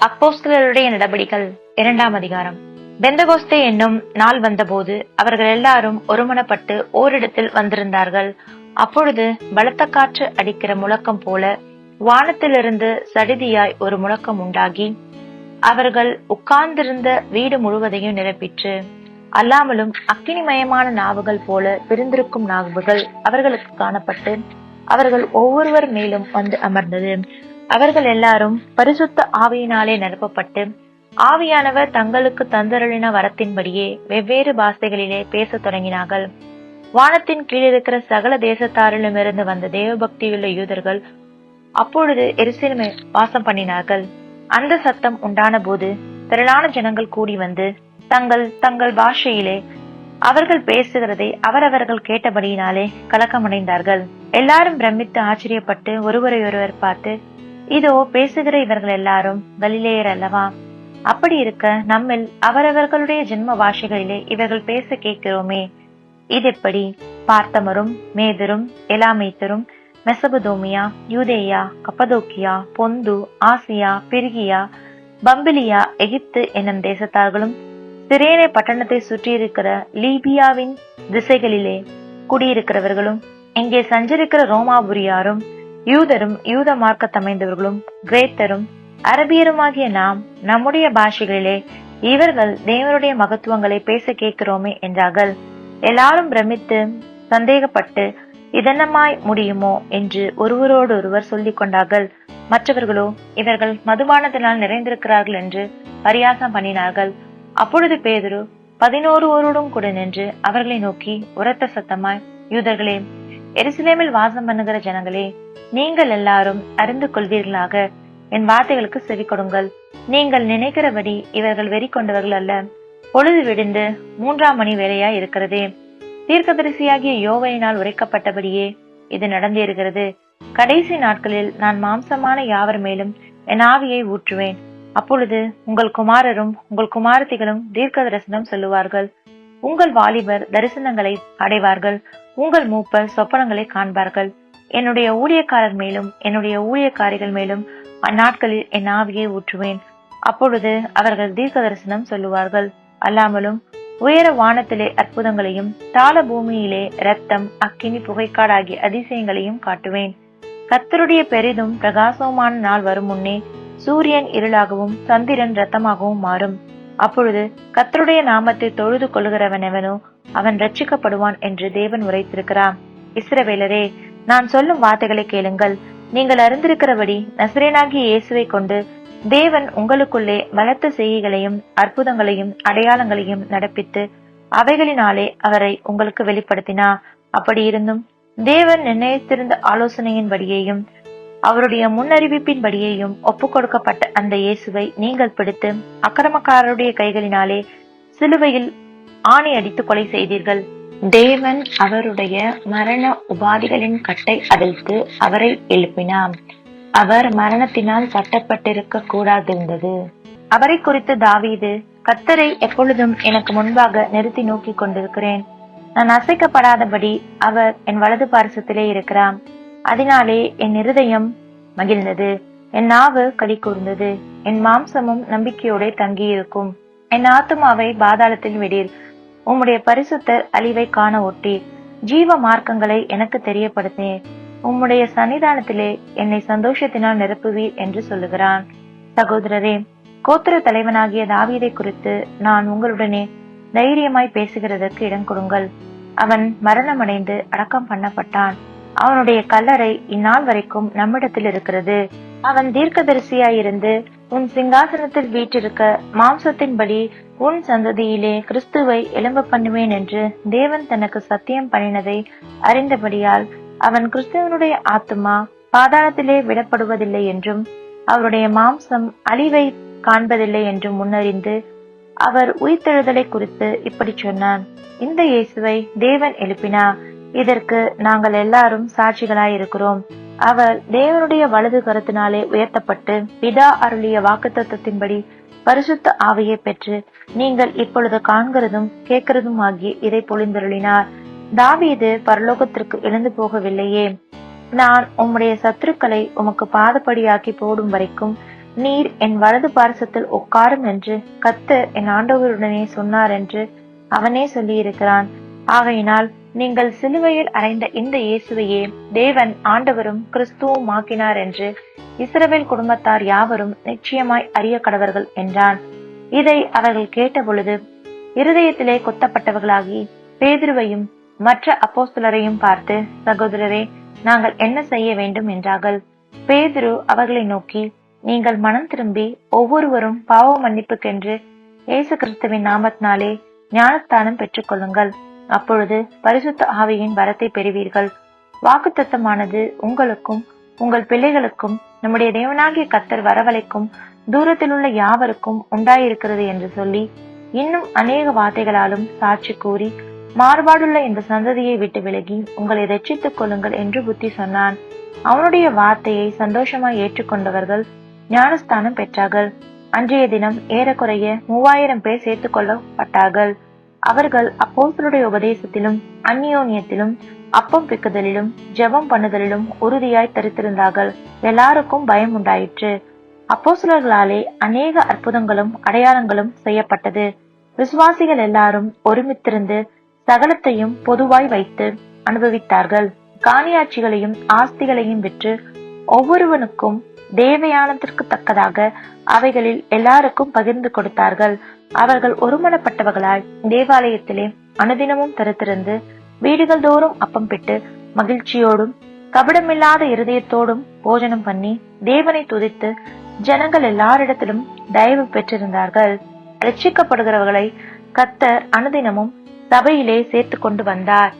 அப்போஸ்தலருடைய நடபடிகள் 2ஆம் அதிகாரம். பெந்தகோஸ்தே என்னும் நாள் வந்தபோது அவர்கள் எல்லாரும் ஒருமனப்பட்டு ஓரிடத்தில் வந்திருந்தார்கள். அப்பொழுது பலத்த காற்று அடிக்கிற முழக்கம் போல வானத்திலிருந்து சடிதியாய் ஒரு முழக்கம் உண்டாகி அவர்கள் உட்கார்ந்திருந்த வீடு முழுவதையும் நிரப்பிற்று. அல்லாமலும் அக்கினிமயமான நாவுகள் போல பிரிந்திருக்கும் நாவுகள் அவர்களுக்கு காணப்பட்டு அவர்கள் ஒவ்வொருவர் மேலும் வந்து அமர்ந்தது. அவர்கள் எல்லாரும் பரிசுத்த ஆவியினாலே நிரப்பப்பட்டு ஆவியானவர் தங்களுக்கு தந்தருளின வரத்தின்படியே வெவ்வேறு பாஷைகளிலே பேசத் தொடங்கினார்கள். வானத்தின் கீழிருக்கிற சகல தேசத்தாரிலும் இருந்து வந்த தேவபக்தியுள்ள யூதர்கள் அப்பொழுது எருசலேமில் வாசம் பண்ணினார்கள். அந்த சத்தம் உண்டான போது திரளான ஜனங்கள் கூடி வந்து தங்கள் தங்கள் பாஷையிலே அவர்கள் பேசுகிறதை அவரவர்கள் கேட்டபடியினாலே கலக்கமடைந்தார்கள். எல்லாரும் பிரமித்து ஆச்சரியப்பட்டு ஒருவரையொருவர் பார்த்து, இதோ பேசுகிற இவர்கள் எல்லாரும் கலிலேயர் அல்லவா? அப்படி இருக்க நம்மில் அவரவர்களுடைய ஜென்ம பாஷைகளிலே இவர்கள் பேச கேட்கிறோமே, இதெப்படி? பார்த்தமரும் மேதரும் எலாமேத்தரும் மெசபதோமியா, யூதேயா, கப்பதோக்கியா, பொந்து, ஆசியா, பிரிகியா, பம்பிலியா, எகிப்து என்னும் தேசத்தார்களும் சிரேனே பட்டணத்தை சுற்றியிருக்கிற லீபியாவின் திசைகளிலே குடியிருக்கிறவர்களும் இங்கே சஞ்சரிக்கிற ரோமாபுரியாரும் யூதரும் யூத மார்க்கத்தமைந்தவர்களும் கிரேத்தரும் அரபியருமாகிய நாம் நம்முடைய பாஷைகளிலே இவர்கள் தேவனுடைய மகத்துவங்களை பேச கேட்கிறோமே என்றார்கள். எல்லாரும் பிரமித்து சந்தேகப்பட்டு இதென்னமாய் முடியுமோ என்று ஒருவரோடு ஒருவர் சொல்லிக் கொண்டார்கள். மற்றவர்களோ இவர்கள் மதுபானத்தினால் நிறைந்திருக்கிறார்கள் என்று பரியாசம் பண்ணினார்கள். அப்பொழுது பேதுரு 11 கூட நின்று அவர்களை நோக்கி உரத்த சத்தமாய், யூதர்களே, எருசலேமில் வாசம் பண்ணுகிற ஜனங்களே, நீங்கள் எல்லாரும் அறிந்து கொள்வீர்களாக என் வார்த்தைகளுக்கு செவி கொடுங்கள். நீங்கள் நினைக்கிறபடி இவர்கள் வெறி கொண்டவர்கள் அல்ல. பொழுது விடிந்து 3ஆம் மணி வேளையாய் இருக்கிறதே. தீர்க்கதரிசியாகிய யோவேலினால் உரைக்கப்பட்டபடியே இது நடந்தேறுகிறது. கடைசி நாட்களில் நான் மாம்சமான யாவர் மேலும் என் ஆவியை ஊற்றுவேன். அப்பொழுது உங்கள் குமாரரும் உங்கள் குமாரத்திகளும் தீர்க்க தரிசனம் சொல்லுவார்கள். உங்கள் வாலிபர் தரிசனங்களை அடைவார்கள். உங்கள் மூப்பர் சொப்பனங்களை காண்பார்கள். என்னுடைய ஊழியக்காரர் மேலும் என்னுடைய ஊழியக்காரிகள் மேலும் அந்நாட்களில் என் ஆவியை ஊற்றுவேன். அப்பொழுது அவர்கள் தீர்க்க தரிசனம் சொல்லுவார்கள். அல்லாமலும் உயர வானத்திலே அற்புதங்களையும் தாள பூமியிலே இரத்தம், அக்கினி, புகைக்காடாகிய அதிசயங்களையும் காட்டுவேன். கர்த்தருடைய பெரிதும் பிரகாசமான நாள் வரும் முன்னே சூரியன் இருளாகவும் சந்திரன் இரத்தமாகவும் மாறும். அப்பொழுது கர்த்தருடைய நாமத்தை தொழுது கொள்ளுகிறவனெவனோ அவன் ரட்சிக்கப்படுவான் என்று தேவன் உரைத்திருக்கிறான். இஸ்ரவேலரே, நான் சொல்லும் வார்த்தைகளை கேளுங்கள். நீங்கள் அறிந்திருக்கிறபடி நசரேனாகிய இயேசுவை கொண்டு தேவன் உங்களுக்குள்ளே பலத்த செய்கைகளையும் அற்புதங்களையும் அடையாளங்களையும் நடப்பித்து அவைகளினாலே அவரை உங்களுக்கு வெளிப்படுத்தினார். அப்படி இருந்தும் தேவன் நிர்ணயித்திருந்த ஆலோசனையின்படியேயும் அவருடைய முன்னறிவிப்பின்படியேயும் ஒப்புக் கொடுக்கப்பட்ட அந்த இயேசுவை நீங்கள் பிடித்து அக்கிரமக்காரருடைய கைகளினாலே சிலுவையில் ஆணி அடித்து கொலை செய்தீர்கள். தேவன் அவருடைய மரண உபாதிகளின் கட்டை அவிழ்த்து அவரை எழுப்பினார். அவர் மரணத்தினால் கட்டப்பட்டிருக்க கூடாதிருந்தது. அவரை குறித்து தாவீது, கர்த்தரை எப்பொழுதும் எனக்கு முன்பாக நிறுத்தி நோக்கி கொண்டிருக்கிறேன். நான் அசைக்கப்படாதபடி அவர் என் வலது பாரிசத்திலே இருக்கிறார். அதனாலே என் இருதயம் மகிழ்ந்தது, என் நாவு களி கூர்ந்தது, என் மாம்சமும் நம்பிக்கையோட தங்கியிருக்கும். என் ஆத்துமாவை பாதாளத்தில் விடீர். உம்முடைய பரிசுத்தர் அழிவை காண ஒட்டீர். ஜீவ மார்க்கங்களை எனக்கு தெரியப்படுத்தேன். உம்முடைய சன்னிதானத்திலே என்னை சந்தோஷத்தினால் நிரப்புவீர் என்று சொல்லுகிறான். சகோதரரே, கோத்திர தலைவனாகிய தாவீதை குறித்து நான் உங்களுடனே தைரியமாய் பேசுகிறதற்கு இடம் கொடுங்கள். அவன் மரணமடைந்து அடக்கம் பண்ணப்பட்டான். அவனுடைய கல்லறை இந்நாள் வரைக்கும் நம்மிடத்தில் இருக்கிறது. அவன் தீர்க்கதரிசியாயிருந்து உன் சிங்காசனத்தில் வீற்றிருக்க மாம்சத்தின்படி உன் சந்ததியிலே கிறிஸ்துவை எழும்ப பண்ணுவேன் என்று தேவன் தனக்கு சத்தியம் பண்ணினதை அறிந்தபடியால் அவன் கிறிஸ்துவனுடைய ஆத்துமா பாதாளத்திலே விடப்படுவதில்லை என்றும் அவருடைய மாம்சம் அழிவை காண்பதில்லை என்றும் முன்னறிந்து அவர் உயிர்த்தெழுதலை குறித்து இப்படி சொன்னான். இந்த இயேசுவை தேவன் எழுப்பினார். இதற்கு நாங்கள் எல்லாரும் சாட்சிகளாயிருக்கிறோம். அவர் தேவனுடைய வலது கரத்தினாலே உயர்த்தப்பட்டு பிதா அருளிய வாக்குத்தத்தத்தின்படி பரிசுத்த ஆவியை பெற்று நீங்கள் இப்பொழுது காண்கிறதும் கேட்கிறதும் ஆகிய இதை பொழிந்தருளினார். தாவீது பரலோகத்திற்கு எழுந்து போகவில்லையே. நான் உம்முடைய சத்துருக்களை உமக்கு பாதப்படியாக்கி போடும் வரைக்கும் நீர் என் வலது பார்சத்தில் உட்காரும் என்று கர்த்தர் என் ஆண்டவருடனே சொன்னார் என்று அவனே சொல்லியிருக்கிறான். ஆகையினால் நீங்கள் சிலுவையில் அறைந்த இந்த இயேசுவையே தேவன் ஆண்டவரும் கிறிஸ்துவும் ஆக்கினார் என்று இஸ்ரவேல் குடும்பத்தார் யாவரும் நிச்சயமாய் அறிய கடவர்கள் என்றான். இதை அவர்கள் கேட்டபொழுது இருதயத்திலே கொத்தப்பட்டவர்களாகி பேதுருவையும் மற்ற அப்போஸ்தலரையும் பார்த்து, சகோதரரே, நாங்கள் என்ன செய்ய வேண்டும் என்றார்கள். பேதுரு அவர்களை நோக்கி, நீங்கள் மனம் திரும்பி ஒவ்வொருவரும் பாவ மன்னிப்புக்கென்று இயேசு கிறிஸ்துவின் நாமத்தினாலே ஞானஸ்தானம் பெற்றுக் கொள்ளுங்கள். அப்பொழுது பரிசுத்த ஆவியின் வரத்தை பெறுவீர்கள். வாக்குத்தத்தமானது உங்களுக்கும் உங்கள் பிள்ளைகளுக்கும் நம்முடைய தேவனாகிய கர்த்தர் வரவழைக்கும் தூரத்தில் உள்ள யாவருக்கும் உண்டாயிருக்கிறது என்று சொல்லி இன்னும் அநேக வார்த்தைகளாலும் சாட்சி கூறி, மாறுபாடுள்ள இந்த சந்ததியை விட்டு விலகி உங்களை ரட்சித்துக் கொள்ளுங்கள் என்று புத்தி சொன்னான். அவனுடைய வார்த்தையை சந்தோஷமாய் ஏற்றுக்கொண்டவர்கள் ஞானஸ்தானம் பெற்றார்கள். அன்றைய தினம் ஏறக்குறைய 3000 பேர் சேர்த்துக் கொள்ளப்பட்டார்கள். அவர்கள் அப்போஸ்தலருடைய உபதேசத்திலும் அந்நியோன்யத்திலும் அப்பம் பிக்குதலிலும் ஜெபம் பண்ணுதலிலும் உறுதியாய் தரித்திருந்தார்கள். எல்லாருக்கும் பயம் உண்டாயிற்று. அப்போஸ்தலர்களாலே அநேக அற்புதங்களும் அடையாளங்களும் செய்யப்பட்டது. விசுவாசிகள் எல்லாரும் ஒருமித்திருந்து சகலத்தையும் பொதுவாய் வைத்து அனுபவித்தார்கள். காணியாட்சிகளையும் ஆஸ்திகளையும் விற்று ஒவ்வொருவனுக்கும் தேவையானதற்கு தக்கதாக அவைகளில் எல்லாருக்கும் பகிர்ந்து கொடுத்தார்கள். அவர்கள் ஒருமனப்பட்டவர்களாய் தேவாலயத்திலே அனுதினமும் தரித்திருந்து வீடுகள் தோறும் அப்பம் பிட்டு மகிழ்ச்சியோடும் கபடமில்லாத இருதயத்தோடும் போஜனம் பண்ணி தேவனை துதித்து ஜனங்கள் எல்லாரிடத்திலும் தயவு பெற்றிருந்தார்கள். ரட்சிக்கப்படுகிறவர்களை கர்த்தர் அனுதினமும் சபையிலே சேர்த்து கொண்டு வந்தார்.